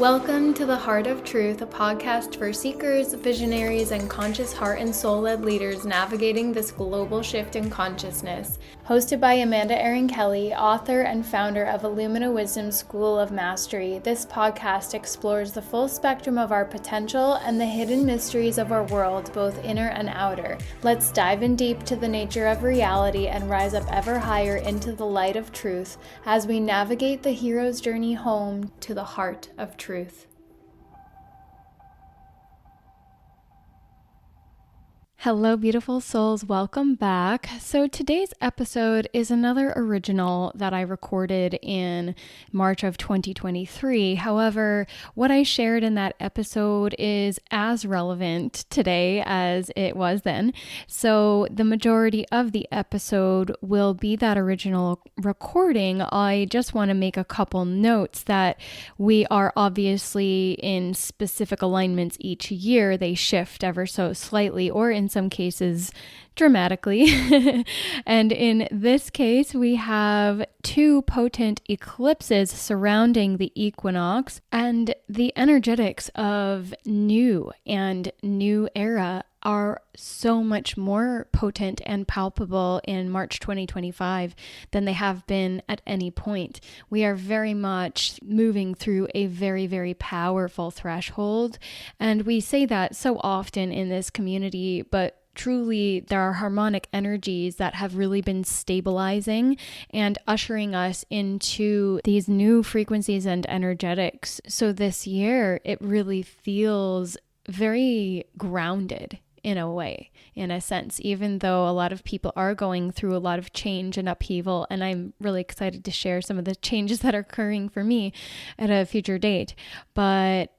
Welcome to The Heart of Truth, a podcast for seekers, visionaries, and conscious heart and soul-led leaders navigating this global shift in consciousness. Hosted by Amanda Erin Kelly, author and founder of Illumina Wisdom School of Mastery, this podcast explores the full spectrum of our potential and the hidden mysteries of our world, both inner and outer. Let's dive in deep to the nature of reality and rise up ever higher into the light of truth as we navigate the hero's journey home to the heart of truth. Hello, beautiful souls. Welcome back. So today's episode is another original that I recorded in March of 2023. However, what I shared in that episode is as relevant today as it was then. So the majority of the episode will be that original recording. I just want to make a couple notes that we are obviously in specific alignments each year. They shift ever so slightly, or in some cases dramatically. And in this case, we have two potent eclipses surrounding the equinox, and the energetics of new and new era are so much more potent and palpable in March 2025 than they have been at any point. We are very much moving through a very, very powerful threshold. And we say that so often in this community, but truly, there are harmonic energies that have really been stabilizing and ushering us into these new frequencies and energetics. So this year, it really feels very grounded in a way, in a sense, even though a lot of people are going through a lot of change and upheaval. And I'm really excited to share some of the changes that are occurring for me at a future date. But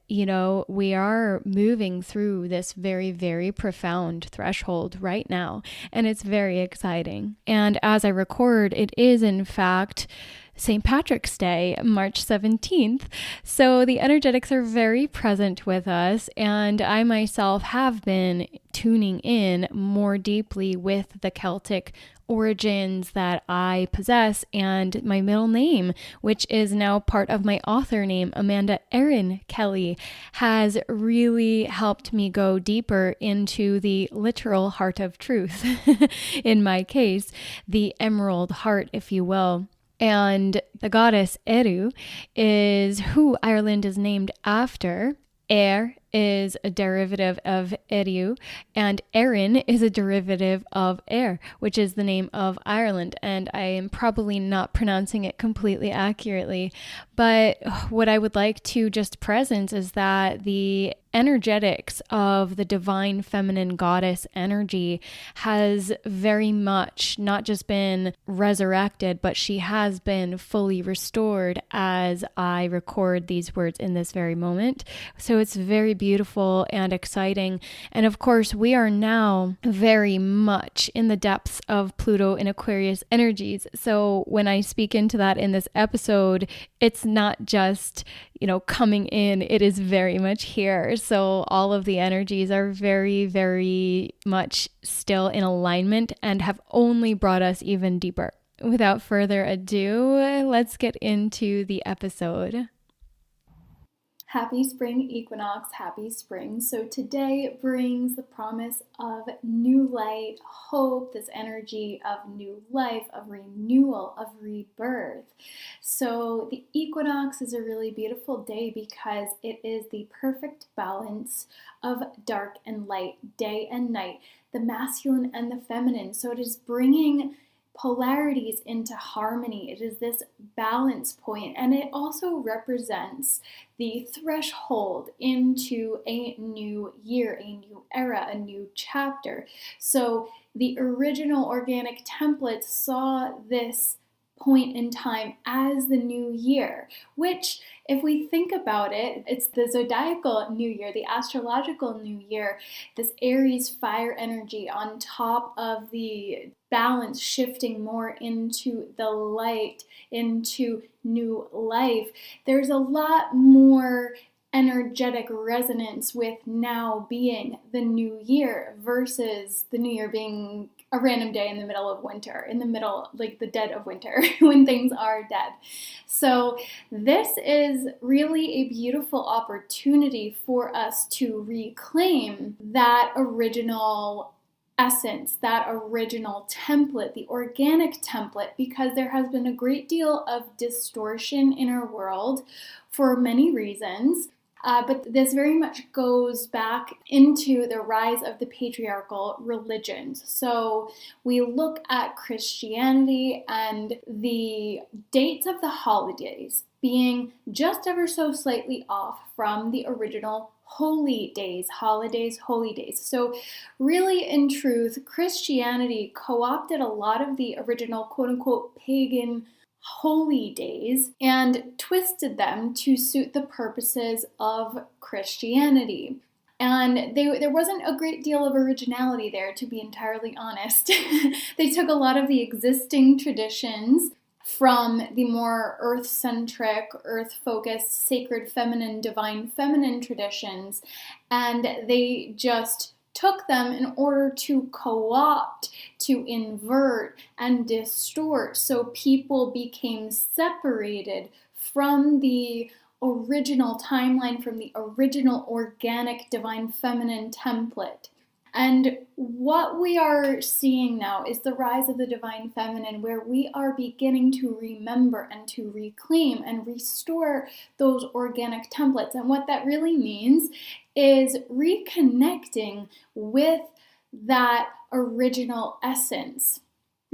we are moving through this very, very profound threshold right now, and it's very exciting. And as I record, it is in fact St. Patrick's Day, March 17th. So the energetics are very present with us, and I myself have been tuning in more deeply with the Celtic origins that I possess, and my middle name, which is now part of my author name, Amanda Erin Kelly, has really helped me go deeper into the literal heart of truth. In my case, the emerald heart, if you will. And the goddess Eru is who Ireland is named after. Is a derivative of Eru, and Erin is a derivative of which is the name of Ireland. And I am probably not pronouncing it completely accurately, but what I would like to just present is that the energetics of the divine feminine goddess energy has very much not just been resurrected, but she has been fully restored as I record these words in this very moment. So it's very beautiful and exciting. And of course, we are now very much in the depths of Pluto in Aquarius energies. So when I speak into that in this episode, it's not just, coming in, it is very much here. So all of the energies are very, very much still in alignment and have only brought us even deeper. Without further ado, let's get into the episode. Happy Spring Equinox, happy spring. So today brings the promise of new light, hope, this energy of new life, of renewal, of rebirth. So the equinox is a really beautiful day because it is the perfect balance of dark and light, day and night, the masculine and the feminine. So it is bringing polarities into harmony. It is this balance point, and it also represents the threshold into a new year, a new era, a new chapter. So the original organic templates saw this point in time as the new year, which, if we think about it, it's the zodiacal new year, the astrological new year, this Aries fire energy on top of the balance shifting more into the light, into new life. There's a lot more energetic resonance with now being the new year versus the new year being a random day in the middle of winter, in the middle, like the dead of winter, when things are dead. So this is really a beautiful opportunity for us to reclaim that original essence, that original template, the organic template, because there has been a great deal of distortion in our world for many reasons. But this very much goes back into the rise of the patriarchal religions. So we look at Christianity and the dates of the holidays being just ever so slightly off from the original holy days, holidays, holy days. So really, in truth, Christianity co-opted a lot of the original quote-unquote pagan holy days and twisted them to suit the purposes of Christianity. And there wasn't a great deal of originality there, to be entirely honest. They took a lot of the existing traditions from the more earth-centric, earth-focused, sacred feminine, divine feminine traditions, and they just took them in order to co-opt, to invert and distort, so people became separated from the original timeline, from the original organic divine feminine template. And what we are seeing now is the rise of the divine feminine, where we are beginning to remember and to reclaim and restore those organic templates. And what that really means is reconnecting with that original essence.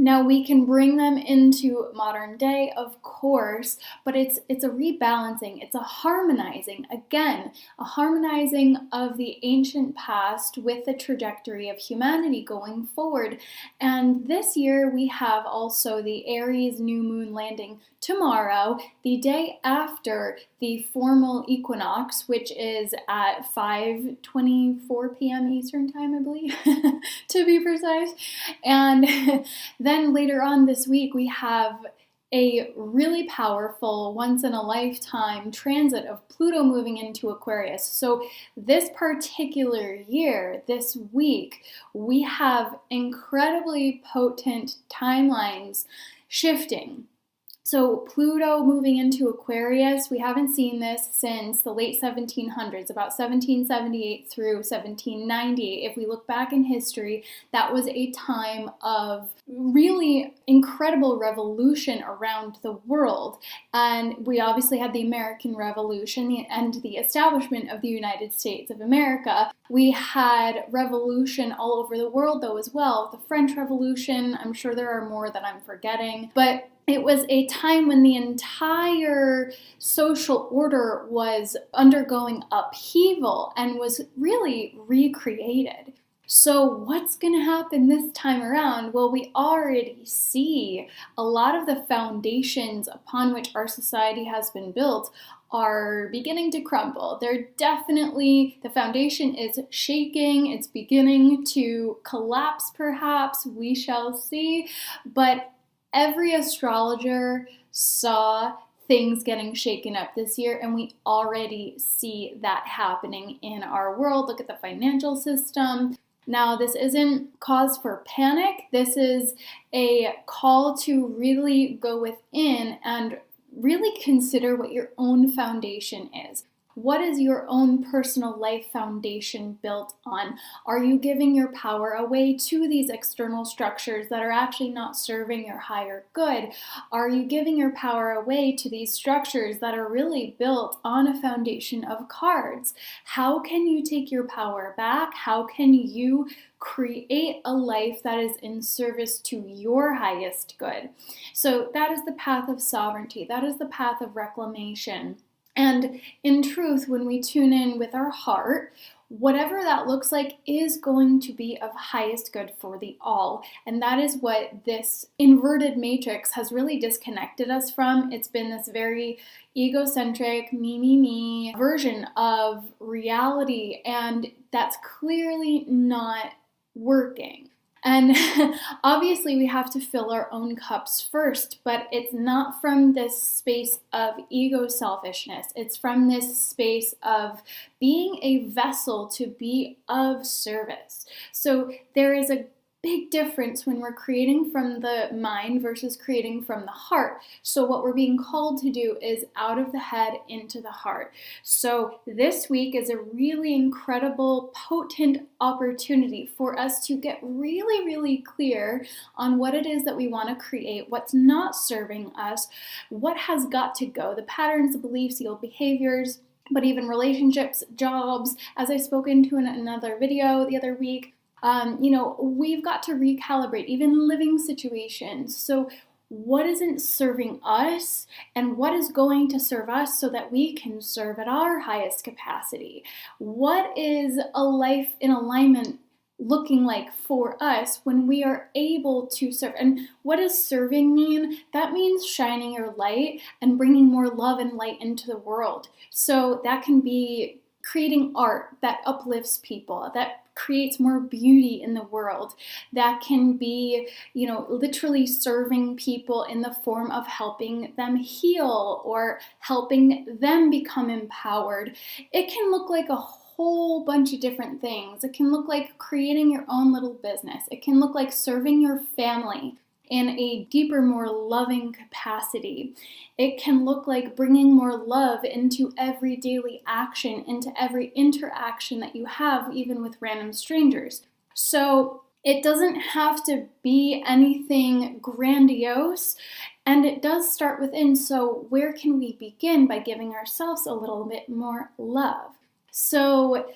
Now, we can bring them into modern day, of course, but it's a rebalancing, it's a harmonizing, again, a harmonizing of the ancient past with the trajectory of humanity going forward. And this year we have also the Aries new moon landing tomorrow, the day after the formal equinox, which is at 5:24 p.m. Eastern time, I believe, to be precise. And then later on this week, we have a really powerful, once-in-a-lifetime transit of Pluto moving into Aquarius. So this particular year, this week, we have incredibly potent timelines shifting. So Pluto moving into Aquarius, we haven't seen this since the late 1700s, about 1778 through 1798. If we look back in history, that was a time of really incredible revolution around the world. And we obviously had the American Revolution and the establishment of the United States of America. We had revolution all over the world, though, as well. The French Revolution, I'm sure there are more that I'm forgetting, but it was a time when the entire social order was undergoing upheaval and was really recreated. So what's going to happen this time around? Well, we already see a lot of the foundations upon which our society has been built are beginning to crumble. The foundation is shaking, it's beginning to collapse perhaps, we shall see, but every astrologer saw things getting shaken up this year, and we already see that happening in our world. Look at the financial system. Now, this isn't cause for panic. This is a call to really go within and really consider what your own foundation is. What is your own personal life foundation built on? Are you giving your power away to these external structures that are actually not serving your higher good? Are you giving your power away to these structures that are really built on a foundation of cards? How can you take your power back? How can you create a life that is in service to your highest good? So that is the path of sovereignty. That is the path of reclamation. And in truth, when we tune in with our heart, whatever that looks like is going to be of highest good for the all. And that is what this inverted matrix has really disconnected us from. It's been this very egocentric, me version of reality, and that's clearly not working. And obviously we have to fill our own cups first, but it's not from this space of ego selfishness. It's from this space of being a vessel to be of service. So there is a big difference when we're creating from the mind versus creating from the heart. So what we're being called to do is out of the head into the heart. So this week is a really incredible, potent opportunity for us to get really, really clear on what it is that we want to create, what's not serving us, what has got to go, the patterns, the beliefs, the old behaviors, but even relationships, jobs, as I spoke into in another video the other week. We've got to recalibrate even living situations. So what isn't serving us and what is going to serve us so that we can serve at our highest capacity? What is a life in alignment looking like for us when we are able to serve? And what does serving mean? That means shining your light and bringing more love and light into the world. So that can be creating art that uplifts people, that creates more beauty in the world. That can be, literally serving people in the form of helping them heal or helping them become empowered. It can look like a whole bunch of different things. It can look like creating your own little business. It can look like serving your family in a deeper, more loving capacity. It can look like bringing more love into every daily action, into every interaction that you have, even with random strangers. So it doesn't have to be anything grandiose, and it does start within. So where can we begin? By giving ourselves a little bit more love. So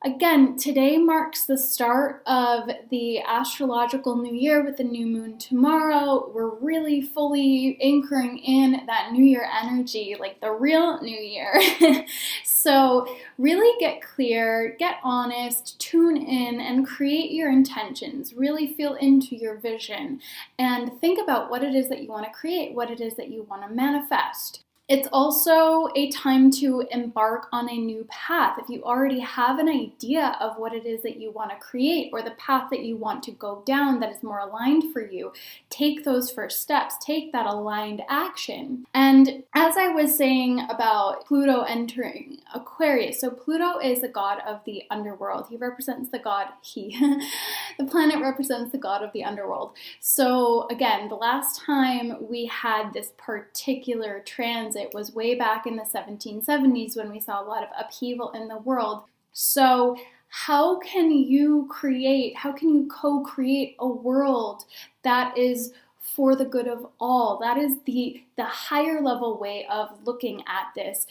again, today marks the start of the astrological new year with the new moon tomorrow. We're really fully anchoring in that new year energy, like the real new year. So really get clear, get honest, tune in, and create your intentions. Really feel into your vision and think about what it is that you want to create, what it is that you want to manifest. It's also a time to embark on a new path. If you already have an idea of what it is that you want to create or the path that you want to go down that is more aligned for you, take those first steps, take that aligned action. And as I was saying about Pluto entering Aquarius, so Pluto is the god of the underworld. He represents the god, the planet represents the god of the underworld. So again, the last time we had this particular transit was way back in the 1770s when we saw a lot of upheaval in the world. So how can you co-create a world that is for the good of all? That is the higher level way of looking at this.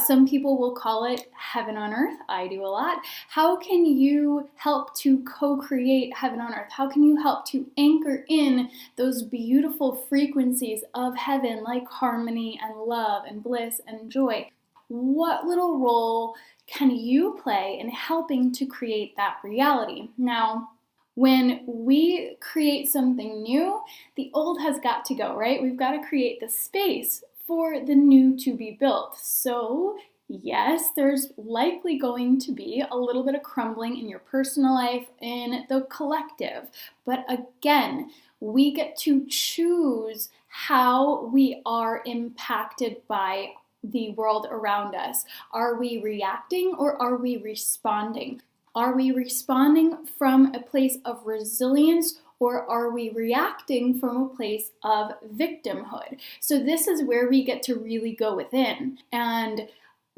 Some people will call it heaven on earth. I do a lot. How can you help to co-create heaven on earth? How can you help to anchor in those beautiful frequencies of heaven, like harmony and love and bliss and joy? What little role can you play in helping to create that reality? Now, when we create something new, the old has got to go, right? We've got to create the space for the new to be built. So yes, there's likely going to be a little bit of crumbling in your personal life, in the collective. But again, we get to choose how we are impacted by the world around us. Are we reacting or are we responding? Are we responding from a place of resilience or are we reacting from a place of victimhood? So this is where we get to really go within and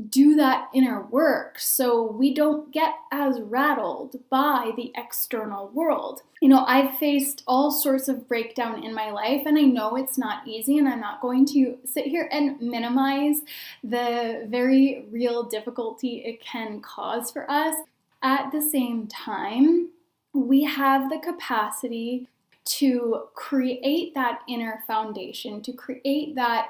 do that inner work so we don't get as rattled by the external world. I've faced all sorts of breakdown in my life, and I know it's not easy, and I'm not going to sit here and minimize the very real difficulty it can cause for us. At the same time, we have the capacity to create that inner foundation, to create that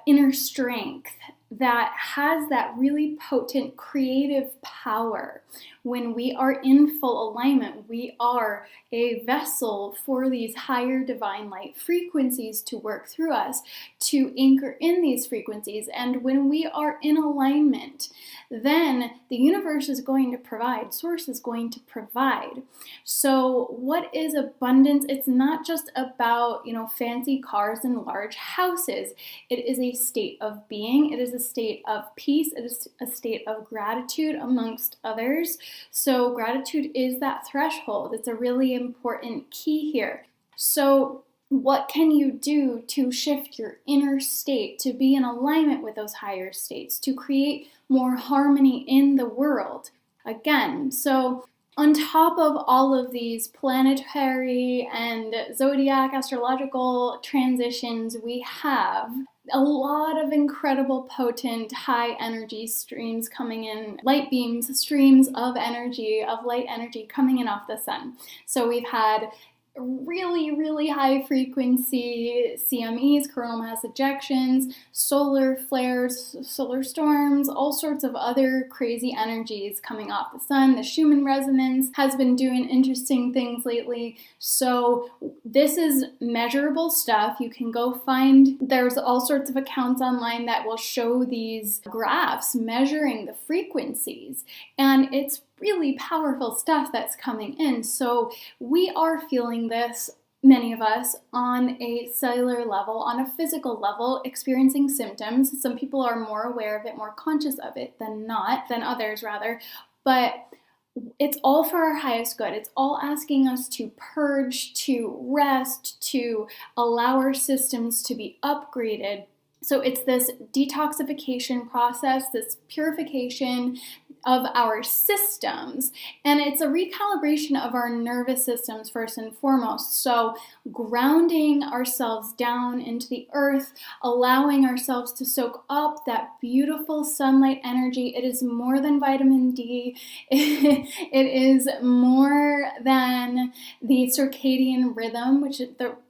inner strength that has that really potent creative power. When we are in full alignment, we are a vessel for these higher divine light frequencies to work through us, to anchor in these frequencies. And when we are in alignment, then the universe is going to provide, source is going to provide. So what is abundance? It's not just about, fancy cars and large houses. It is a state of being. It is a state of peace. It is a state of gratitude, amongst others. So gratitude is that threshold. It's a really important key here. So what can you do to shift your inner state, to be in alignment with those higher states, to create more harmony in the world? Again, so on top of all of these planetary and zodiac astrological transitions, we have a lot of incredible, potent, high energy streams coming in, light beams, streams of energy, of light energy coming in off the sun. So we've had really high frequency CMEs, coronal mass ejections, solar flares, solar storms, all sorts of other crazy energies coming off the sun. The Schumann resonance has been doing interesting things lately. So this is measurable stuff. You can go find, there's all sorts of accounts online that will show these graphs measuring the frequencies, and it's really powerful stuff that's coming in. So we are feeling this, many of us, on a cellular level, on a physical level, experiencing symptoms. Some people are more aware of it, more conscious of it than others rather. But it's all for our highest good. It's all asking us to purge, to rest, to allow our systems to be upgraded. So it's this detoxification process, this purification of our systems, and it's a recalibration of our nervous systems first and foremost. So grounding ourselves down into the earth, allowing ourselves to soak up that beautiful sunlight energy. It is more than vitamin D. It is more than the circadian rhythm, which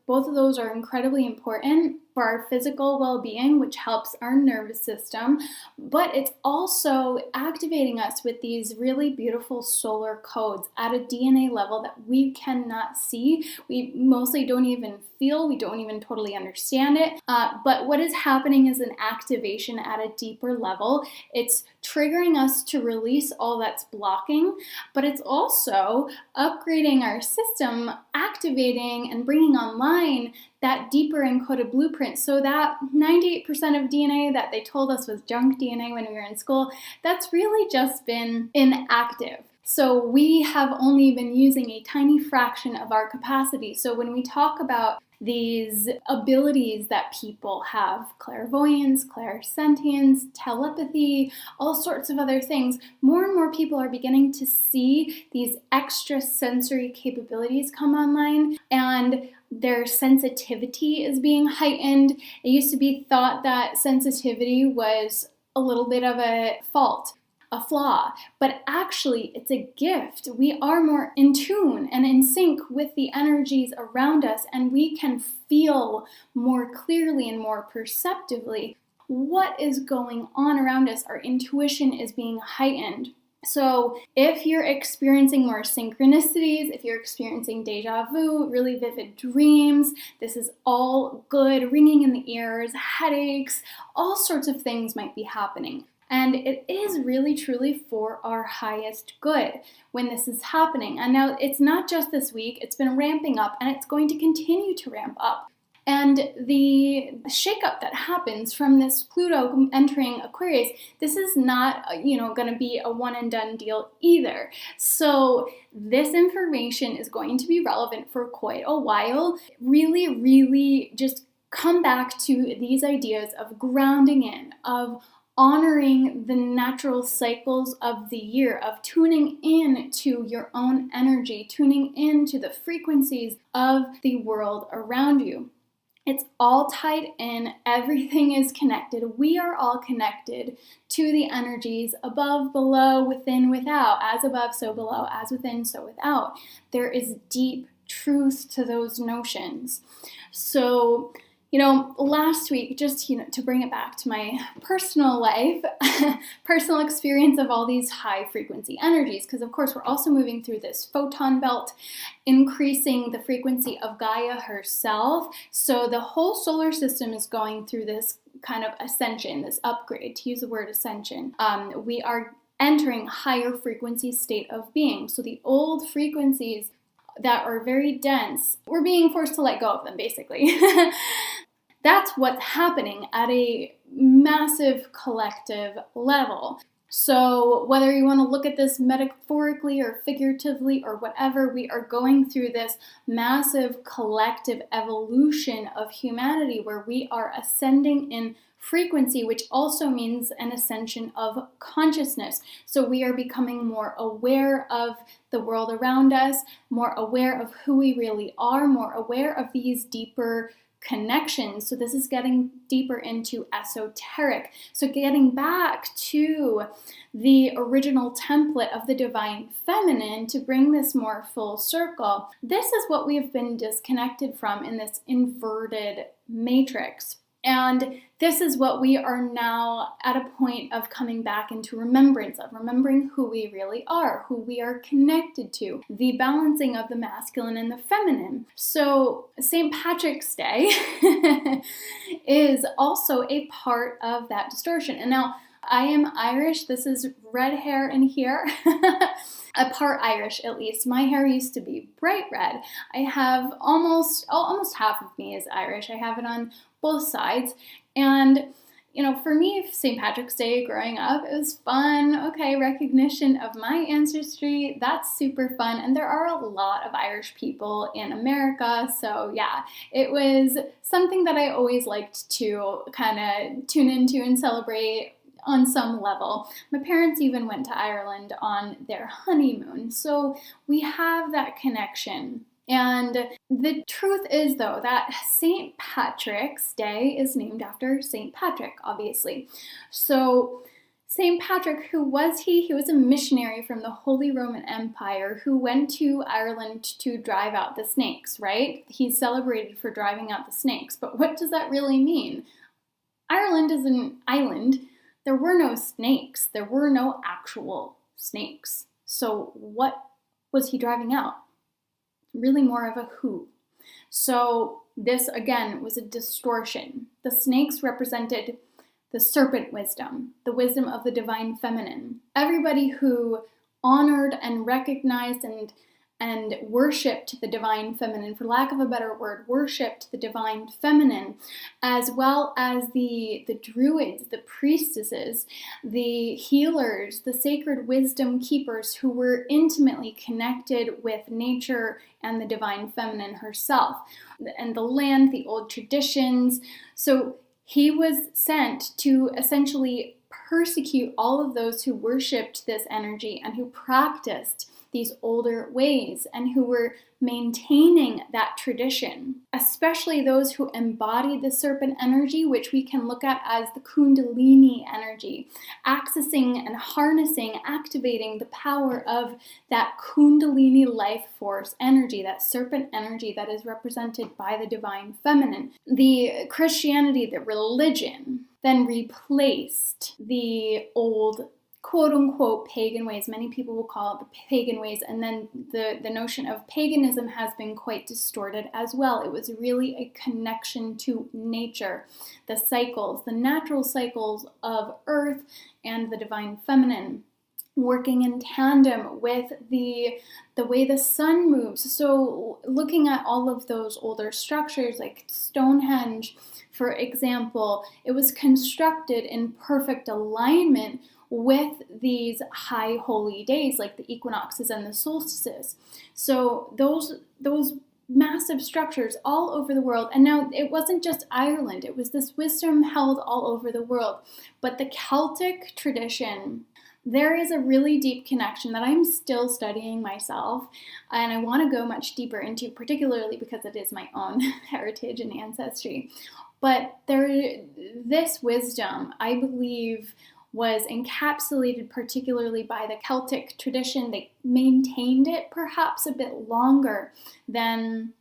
both of those are incredibly important for our physical well-being, which helps our nervous system, but it's also activating us with these really beautiful solar codes at a DNA level that we cannot see. We mostly don't even feel, we don't even totally understand it, but what is happening is an activation at a deeper level. It's triggering us to release all that's blocking, but it's also upgrading our system, activating and bringing online that deeper encoded blueprint. So that 98% of DNA that they told us was junk DNA when we were in school, that's really just been inactive. So we have only been using a tiny fraction of our capacity. So when we talk about these abilities that people have, clairvoyance, clairsentience, telepathy, all sorts of other things, more and more people are beginning to see these extra sensory capabilities come online, and their sensitivity is being heightened. It used to be thought that sensitivity was a little bit of a fault, a flaw, but actually it's a gift. We are more in tune and in sync with the energies around us, and we can feel more clearly and more perceptively what is going on around us. Our intuition is being heightened. So if you're experiencing more synchronicities, if you're experiencing deja vu, really vivid dreams, this is all good. Ringing in the ears, headaches, all sorts of things might be happening. And it is really truly for our highest good when this is happening. And now it's not just this week, it's been ramping up, and it's going to continue to ramp up. And the shakeup that happens from this Pluto entering Aquarius, this is not, going to be a one and done deal either. So this information is going to be relevant for quite a while. Really just come back to these ideas of grounding in, of honoring the natural cycles of the year, of tuning in to your own energy, tuning into the frequencies of the world around you. It's all tied in. Everything is connected. We are all connected to the energies above, below, within, without. As above, so below. As within, so without. There is deep truth to those notions. So, last week, just, to bring it back to my personal life, personal experience of all these high frequency energies, because of course we're also moving through this photon belt, increasing the frequency of Gaia herself. So the whole solar system is going through this kind of ascension, this upgrade, to use the word ascension. We are entering higher frequency state of being. So the old frequencies that are very dense, we're being forced to let go of them, basically. That's what's happening at a massive collective level. So whether you want to look at this metaphorically or figuratively or whatever, we are going through this massive collective evolution of humanity where we are ascending in frequency, which also means an ascension of consciousness. So we are becoming more aware of the world around us, more aware of who we really are, more aware of these deeper connections. So this is getting deeper into esoteric. So getting back to the original template of the divine feminine to bring this more full circle, this is what we've been disconnected from in this inverted matrix. And this is what we are now at a point of coming back into remembrance of, remembering who we really are, who we are connected to, the balancing of the masculine and the feminine. So St. Patrick's Day is also a part of that distortion. And now I am Irish. This is red hair in here. A part Irish, at least. My hair used to be bright red. I have almost half of me is Irish. I have it on both sides. And, for me, St. Patrick's Day growing up, it was fun. Okay, recognition of my ancestry, that's super fun. And there are a lot of Irish people in America. So yeah, it was something that I always liked to kind of tune into and celebrate on some level. My parents even went to Ireland on their honeymoon, so we have that connection. And the truth is, though, that St. Patrick's Day is named after St. Patrick, obviously. So St. Patrick, who was he? He was a missionary from the Holy Roman Empire who went to Ireland to drive out the snakes, right? He's celebrated for driving out the snakes, but what does that really mean? Ireland is an island. There were no snakes. There were no actual snakes. So what was he driving out? Really more of a who. So this, again, was a distortion. The snakes represented the serpent wisdom, the wisdom of the divine feminine. Everybody who honored and recognized and worshipped the divine feminine, for lack of a better word, worshipped the divine feminine, as well as the druids, the priestesses, the healers, the sacred wisdom keepers who were intimately connected with nature and the divine feminine herself, and the land, the old traditions. So he was sent to essentially persecute all of those who worshipped this energy and who practiced these older ways and who were maintaining that tradition, especially those who embodied the serpent energy, which we can look at as the kundalini energy, accessing and harnessing, activating the power of that kundalini life force energy, that serpent energy that is represented by the divine feminine. The Christianity, the religion, then replaced the old quote-unquote pagan ways. Many people will call it the pagan ways, and then the notion of paganism has been quite distorted as well. It was really a connection to nature, the cycles, the natural cycles of earth and the divine feminine, working in tandem with the way the sun moves. So looking at all of those older structures like Stonehenge, for example, it was constructed in perfect alignment with these high holy days like the equinoxes and the solstices. So those massive structures all over the world. And now it wasn't just Ireland, it was this wisdom held all over the world. But the Celtic tradition, there is a really deep connection that I'm still studying myself, and I want to go much deeper into, particularly because it is my own heritage and ancestry. But this wisdom, I believe, was encapsulated particularly by the Celtic tradition. They maintained it perhaps a bit longer than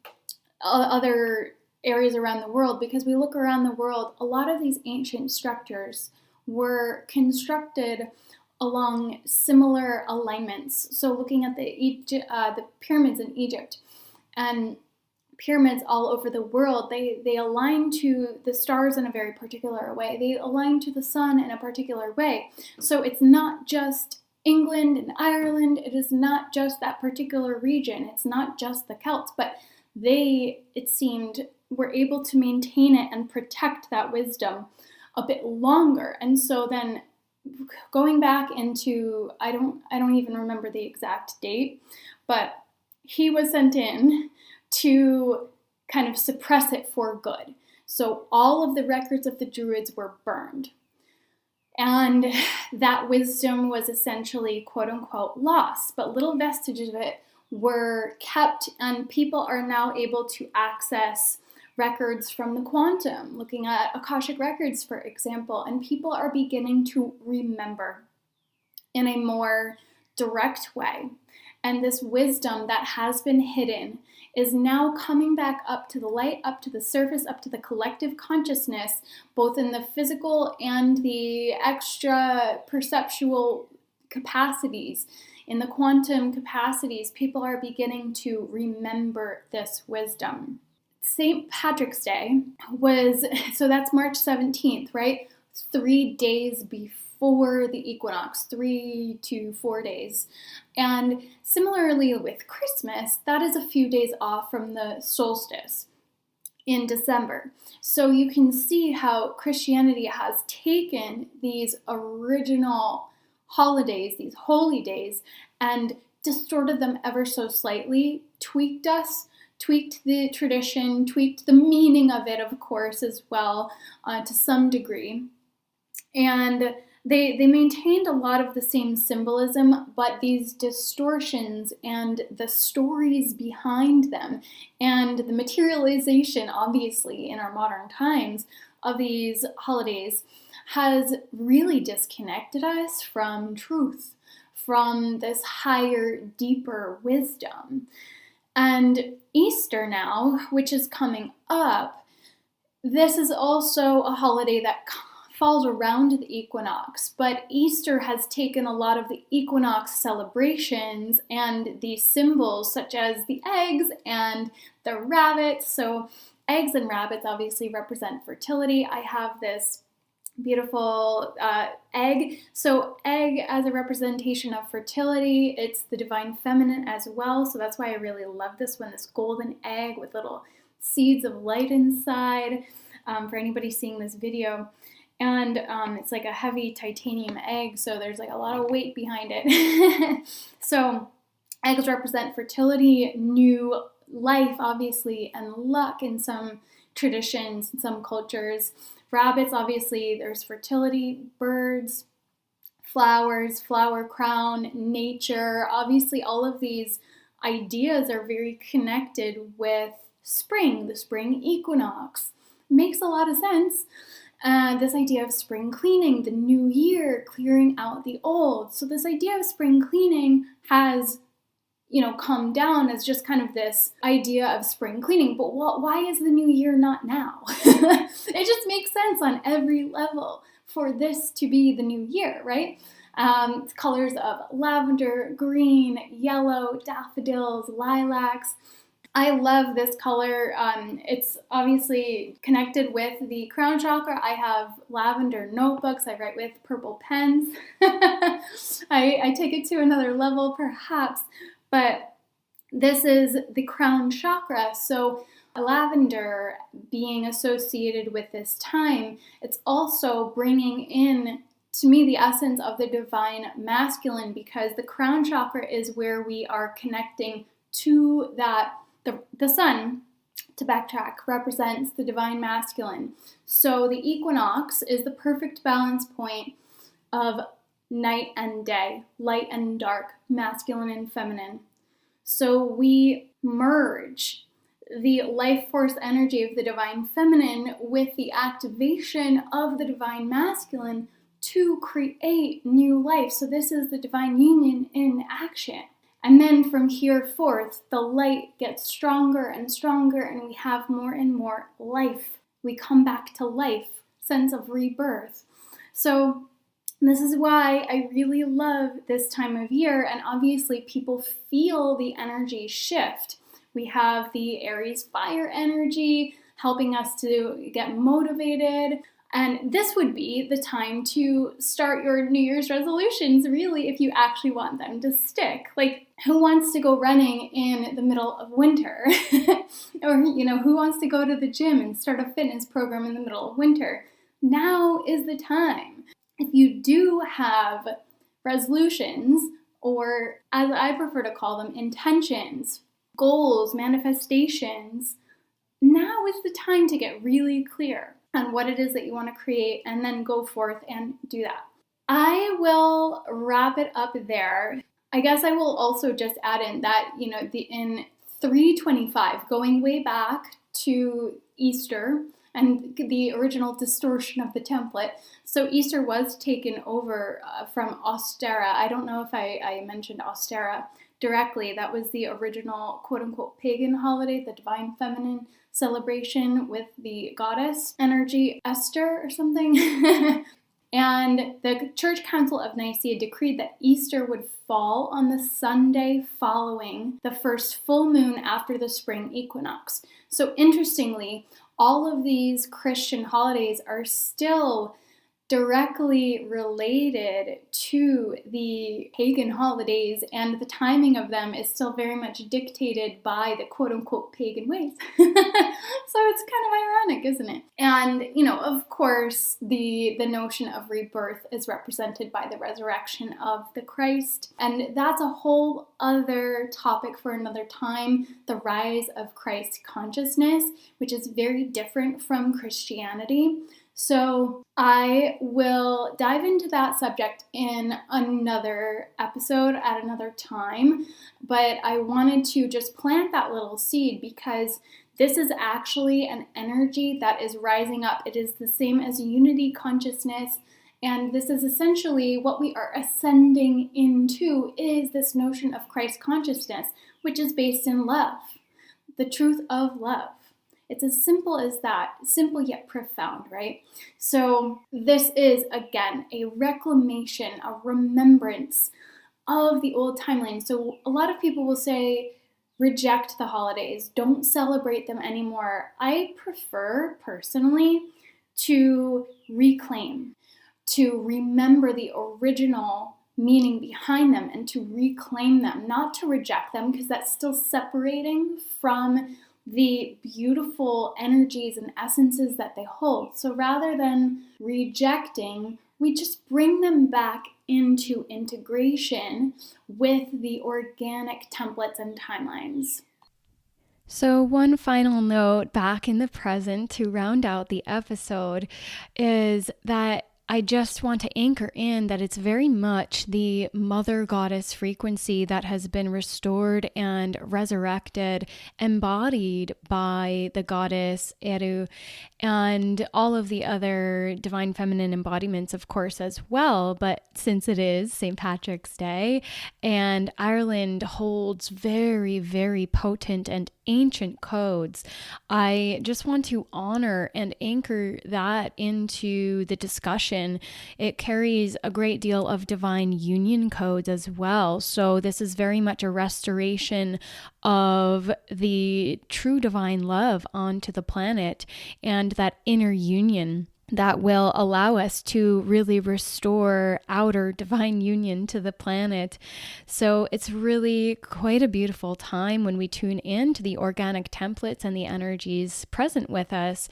other areas around the world, because we look around the world, a lot of these ancient structures were constructed along similar alignments. So looking at the pyramids in Egypt and pyramids all over the world, they align to the stars in a very particular way. They align to the sun in a particular way. So it's not just England and Ireland. It is not just that particular region. It's not just the Celts, but they, it seemed, were able to maintain it and protect that wisdom a bit longer. And so then going back into, I don't even remember the exact date, but he was sent in to kind of suppress it for good. So all of the records of the Druids were burned. And that wisdom was essentially, quote unquote, lost, but little vestiges of it were kept, and people are now able to access records from the quantum, looking at Akashic records, for example, and people are beginning to remember in a more direct way. And this wisdom that has been hidden is now coming back up to the light, up to the surface, up to the collective consciousness, both in the physical and the extra perceptual capacities. In the quantum capacities, people are beginning to remember this wisdom. St. Patrick's Day was, so that's March 17th, right? 3 days before the equinox, 3 to 4 days. And similarly with Christmas, that is a few days off from the solstice in December. So you can see how Christianity has taken these original holidays, these holy days, and distorted them ever so slightly, tweaked the tradition, tweaked the meaning of it, of course, as well, to some degree. And they maintained a lot of the same symbolism, but these distortions and the stories behind them and the materialization, obviously, in our modern times of these holidays has really disconnected us from truth, from this higher, deeper wisdom. And Easter now, which is coming up, this is also a holiday that falls around the equinox, but Easter has taken a lot of the equinox celebrations and the symbols such as the eggs and the rabbits. So eggs and rabbits obviously represent fertility. I have this beautiful egg. So egg as a representation of fertility. It's the divine feminine as well. So that's why I really love this one, this golden egg with little seeds of light inside, for anybody seeing this video. And it's like a heavy titanium egg, so there's like a lot of weight behind it. So eggs represent fertility, new life, obviously, and luck in some traditions, in some cultures. Rabbits, obviously, there's fertility, birds, flowers, flower crown, nature. Obviously, all of these ideas are very connected with spring, the spring equinox. Makes a lot of sense. This idea of spring cleaning, the new year, clearing out the old. So this idea of spring cleaning has, come down as just kind of this idea of spring cleaning. But why is the new year not now? It just makes sense on every level for this to be the new year, right? Colors of lavender, green, yellow, daffodils, lilacs. I love this color. It's obviously connected with the crown chakra. I have lavender notebooks. I write with purple pens. I take it to another level perhaps, but this is the crown chakra. So lavender being associated with this time, it's also bringing in, to me, the essence of the divine masculine, because the crown chakra is where we are connecting to that. The sun, to backtrack, represents the divine masculine. So the equinox is the perfect balance point of night and day, light and dark, masculine and feminine. So we merge the life force energy of the divine feminine with the activation of the divine masculine to create new life. So this is the divine union in action. And then from here forth, the light gets stronger and stronger, and we have more and more life. We come back to life, sense of rebirth. So this is why I really love this time of year, and obviously people feel the energy shift. We have the Aries fire energy helping us to get motivated. And this would be the time to start your New Year's resolutions, really, if you actually want them to stick. Like, who wants to go running in the middle of winter? Or, who wants to go to the gym and start a fitness program in the middle of winter? Now is the time. if you do have resolutions, or as I prefer to call them, intentions, goals, manifestations, now is the time to get really clear on what it is that you want to create and then go forth and do that. I will wrap it up there. I guess I will also just add in that, in 325, going way back to Easter and the original distortion of the template. So Easter was taken over from Ostara. I don't know if I mentioned Ostara directly. That was the original quote-unquote pagan holiday, the divine feminine celebration with the goddess energy, Esther or something. And the Church Council of Nicaea decreed that Easter would fall on the Sunday following the first full moon after the spring equinox. So interestingly, all of these Christian holidays are still directly related to the pagan holidays, and the timing of them is still very much dictated by the quote-unquote pagan ways. So it's kind of ironic, isn't it? And, of course, the notion of rebirth is represented by the resurrection of the Christ, and that's a whole other topic for another time, the rise of Christ consciousness, which is very different from Christianity. So I will dive into that subject in another episode at another time, but I wanted to just plant that little seed because this is actually an energy that is rising up. It is the same as unity consciousness, and this is essentially what we are ascending into, is this notion of Christ consciousness, which is based in love, the truth of love. It's as simple as that, simple yet profound, right? So this is, again, a reclamation, a remembrance of the old timeline. So a lot of people will say, reject the holidays, don't celebrate them anymore. I prefer, personally, to reclaim, to remember the original meaning behind them and to reclaim them, not to reject them, because that's still separating from the beautiful energies and essences that they hold. So rather than rejecting, we just bring them back into integration with the organic templates and timelines. So one final note back in the present to round out the episode is that I just want to anchor in that it's very much the mother goddess frequency that has been restored and resurrected, embodied by the goddess Eru and all of the other divine feminine embodiments, of course, as well. But since it is St. Patrick's Day and Ireland holds very, very potent and ancient codes, I just want to honor and anchor that into the discussion. It carries a great deal of divine union codes as well. So this is very much a restoration of the true divine love onto the planet and that inner union that will allow us to really restore outer divine union to the planet. So it's really quite a beautiful time when we tune in to the organic templates and the energies present with us.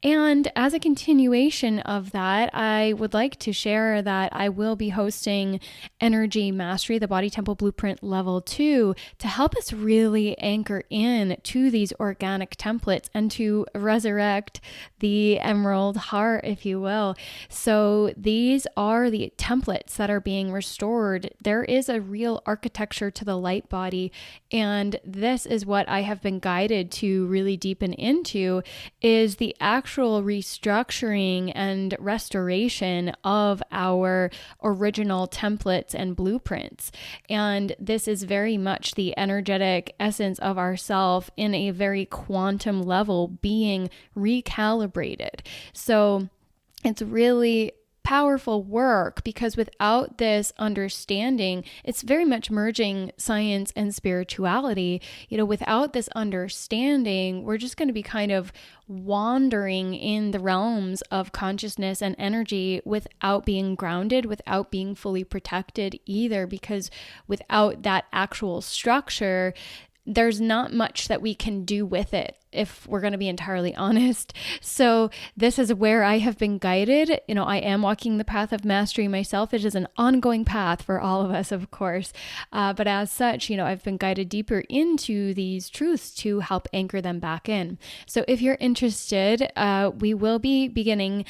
And as a continuation of that, I would like to share that I will be hosting Energy Mastery, the Body Temple Blueprint Level 2, to help us really anchor in to these organic templates and to resurrect the emerald heart, if you will. So these are the templates that are being restored. There is a real architecture to the light body, and this is what I have been guided to really deepen into, is the actual restructuring and restoration of our original templates and blueprints. And this is very much the energetic essence of ourself in a very quantum level being recalibrated. So it's really powerful work, because without this understanding, it's very much merging science and spirituality. Without this understanding, we're just going to be kind of wandering in the realms of consciousness and energy without being grounded, without being fully protected either, because without that actual structure, there's not much that we can do with it, if we're going to be entirely honest. So this is where I have been guided. I am walking the path of mastery myself. It is an ongoing path for all of us, of course. But as such, I've been guided deeper into these truths to help anchor them back in. So if you're interested, we will be beginning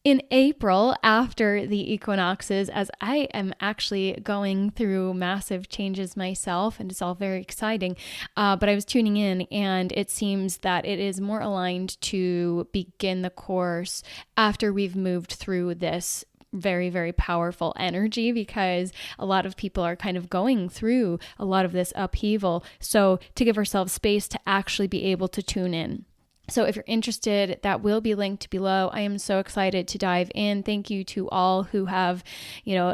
in April after the equinoxes, as I am actually going through massive changes myself, and it's all very exciting. But I was tuning in, and it seems that it is more aligned to begin the course after we've moved through this very, very powerful energy, because a lot of people are kind of going through a lot of this upheaval. So to give ourselves space to actually be able to tune in. So if you're interested, that will be linked below. I am so excited to dive in. Thank you to all who have,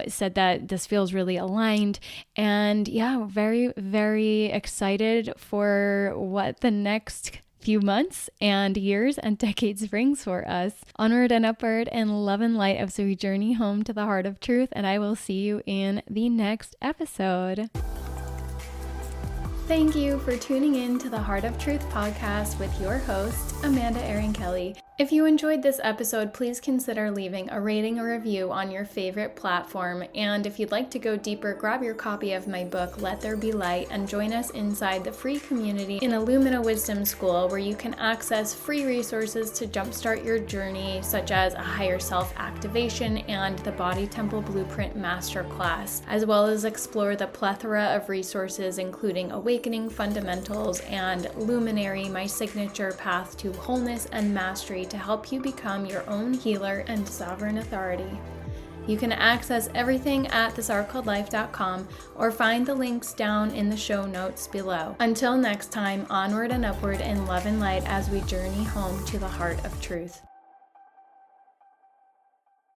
said that this feels really aligned. And yeah, very, very excited for what the next few months and years and decades brings for us. Onward and upward in love and light as we journey home to the heart of truth. And I will see you in the next episode. Thank you for tuning in to the Heart of Truth podcast with your host, Amanda Erin Kelly. If you enjoyed this episode, please consider leaving a rating or review on your favorite platform. And if you'd like to go deeper, grab your copy of my book, Let There Be Light, and join us inside the free community in Illumina Wisdom School, where you can access free resources to jumpstart your journey, such as a higher self activation and the Body Temple Blueprint Masterclass, as well as explore the plethora of resources, including Awakening Fundamentals and Luminary, my signature path to wholeness and mastery, to help you become your own healer and sovereign authority. You can access everything at thisartcalledlife.com or find the links down in the show notes below. Until next time, onward and upward in love and light as we journey home to the heart of truth.